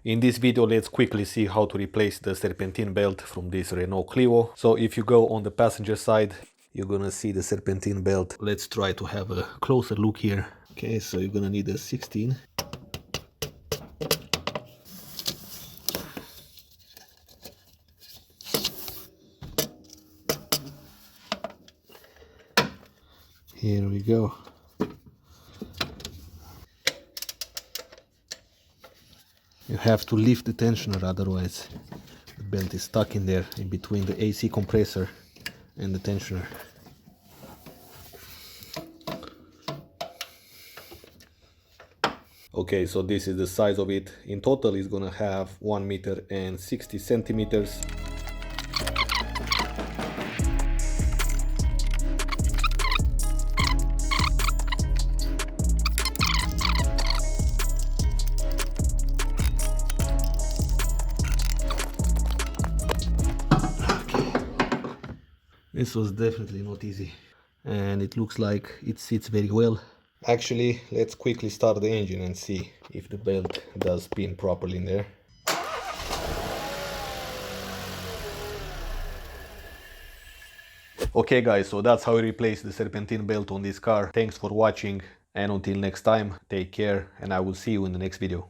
In this video, let's quickly see how to replace the serpentine belt from this Renault Clio. So if you go on the passenger side, you're gonna see the serpentine belt. Let's try to have a closer look here. Okay, so you're gonna need a 16. Here we go. You have to lift the tensioner, otherwise the belt is stuck in there, in between the AC compressor and the tensioner. Okay, so this is the size of it. In total it's gonna have 1 meter and 60 centimeters. This was definitely not easy, and it looks like it sits very well. Actually, let's quickly start the engine and see if the belt does spin properly in there. Okay guys, so that's how we replace the serpentine belt on this car. Thanks for watching, and until next time, take care, and I will see you in the next video.